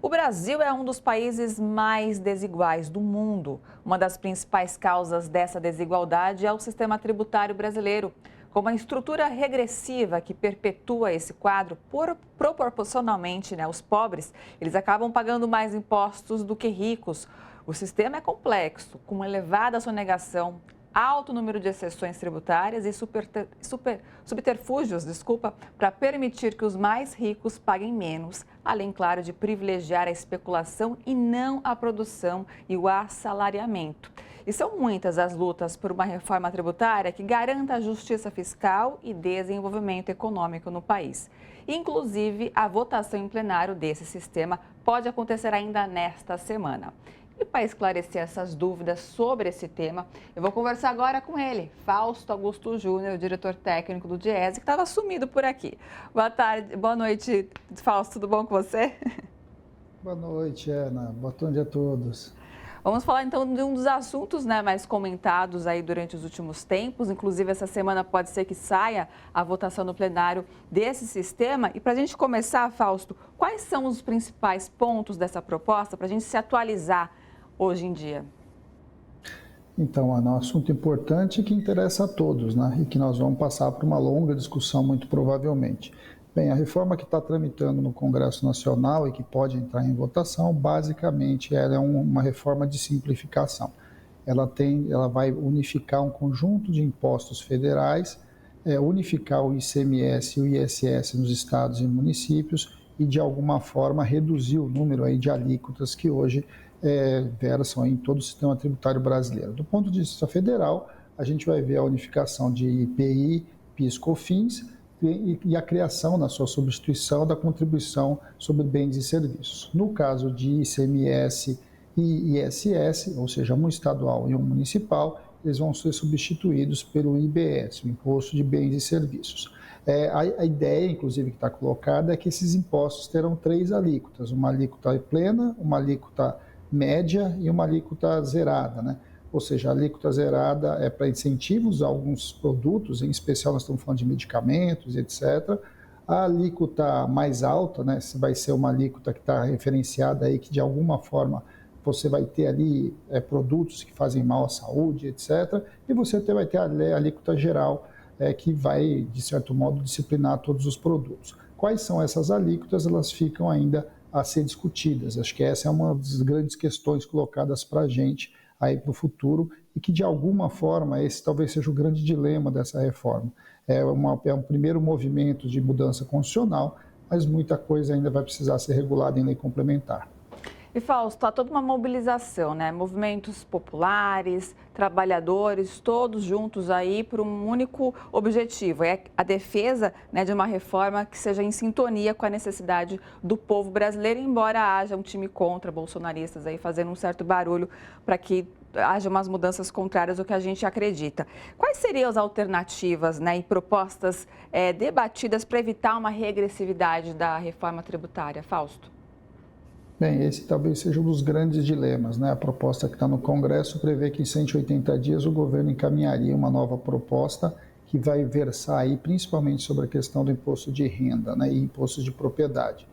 O Brasil é um dos países mais desiguais do mundo. Uma das principais causas dessa desigualdade é o sistema tributário brasileiro. Com uma estrutura regressiva que perpetua esse quadro, proporcionalmente, os pobres, eles acabam pagando mais impostos do que ricos. O sistema é complexo, com elevada sonegação, alto número de exceções tributárias e subterfúgios, para permitir que os mais ricos paguem menos, além, claro, de privilegiar a especulação e não a produção e o assalariamento. E são muitas as lutas por uma reforma tributária que garanta a justiça fiscal e desenvolvimento econômico no país. Inclusive, a votação em plenário desse sistema pode acontecer ainda nesta semana. E para esclarecer essas dúvidas sobre esse tema, eu vou conversar agora com ele, Fausto Augusto Júnior, diretor técnico do Diese, que estava sumido por aqui. Boa tarde, boa noite, Fausto, tudo bom com você? Boa noite, Ana. Boa tarde a todos. Vamos falar então de um dos assuntos mais comentados aí durante os últimos tempos. Inclusive, essa semana pode ser que saia a votação no plenário desse sistema. E para a gente começar, Fausto, quais são os principais pontos dessa proposta para a gente se atualizar hoje em dia? Então, Ana, é um assunto importante que interessa a todos, né? E que nós vamos passar por uma longa discussão, muito provavelmente. Bem, a reforma que está tramitando no Congresso Nacional e que pode entrar em votação, basicamente, ela é uma reforma de simplificação. Ela vai unificar um conjunto de impostos federais, unificar o ICMS e o ISS nos estados e municípios e, de alguma forma, reduzir o número aí de alíquotas que hoje versam em todo o sistema tributário brasileiro. Do ponto de vista federal, a gente vai ver a unificação de IPI, PIS, COFINS e a criação, na sua substituição, da contribuição sobre bens e serviços. No caso de ICMS e ISS, ou seja, um estadual e um municipal, eles vão ser substituídos pelo IBS, o Imposto de Bens e Serviços. A ideia, inclusive, que está colocada é que esses impostos terão 3 alíquotas, uma alíquota plena, uma alíquota média e uma alíquota zerada, né? Ou seja, a alíquota zerada é para incentivos a alguns produtos, em especial nós estamos falando de medicamentos, etc. A alíquota mais alta, né, vai ser uma alíquota que está referenciada aí, que de alguma forma você vai ter ali produtos que fazem mal à saúde, etc. E você vai ter a alíquota geral, que vai, de certo modo, disciplinar todos os produtos. Quais são essas alíquotas? Elas ficam ainda a ser discutidas. Acho que essa é uma das grandes questões colocadas para a gente aí para o futuro e que, de alguma forma, esse talvez seja o grande dilema dessa reforma. É um primeiro movimento de mudança constitucional, mas muita coisa ainda vai precisar ser regulada em lei complementar. E, Fausto, há toda uma mobilização, movimentos populares, trabalhadores, todos juntos aí por um único objetivo, é a defesa de uma reforma que seja em sintonia com a necessidade do povo brasileiro, embora haja um time contra bolsonaristas aí fazendo um certo barulho para que haja umas mudanças contrárias ao que a gente acredita. Quais seriam as alternativas e propostas debatidas para evitar uma regressividade da reforma tributária, Fausto? Bem, esse talvez seja um dos grandes dilemas, né? A proposta que está no Congresso prevê que em 180 dias o governo encaminharia uma nova proposta que vai versar aí principalmente sobre a questão do imposto de renda, e imposto de propriedade.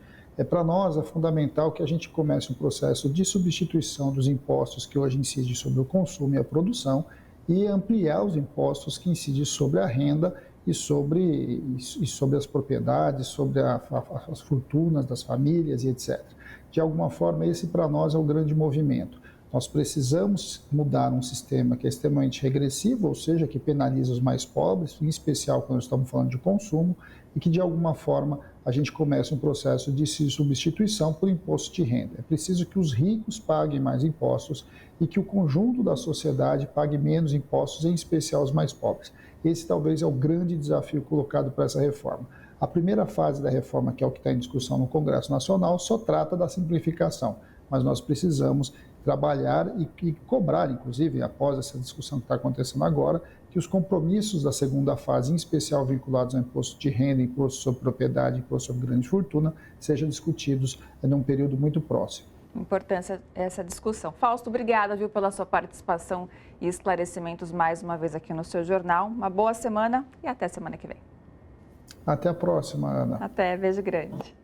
Para nós é fundamental que a gente comece um processo de substituição dos impostos que hoje incidem sobre o consumo e a produção e ampliar os impostos que incidem sobre a renda e sobre as propriedades, sobre as fortunas das famílias e etc. De alguma forma, esse para nós é o grande movimento. Nós precisamos mudar um sistema que é extremamente regressivo, ou seja, que penaliza os mais pobres, em especial quando estamos falando de consumo, e que de alguma forma a gente comece um processo de substituição por imposto de renda. É preciso que os ricos paguem mais impostos e que o conjunto da sociedade pague menos impostos, em especial os mais pobres. Esse talvez é o grande desafio colocado para essa reforma. A primeira fase da reforma, que é o que está em discussão no Congresso Nacional, só trata da simplificação, mas nós precisamos trabalhar e cobrar, inclusive, após essa discussão que está acontecendo agora, que os compromissos da segunda fase, em especial vinculados ao imposto de renda, imposto sobre propriedade, imposto sobre grande fortuna, sejam discutidos num período muito próximo. Importância essa discussão. Fausto, obrigada, pela sua participação e esclarecimentos mais uma vez aqui no seu jornal. Uma boa semana e até semana que vem. Até a próxima, Ana. Até, beijo grande.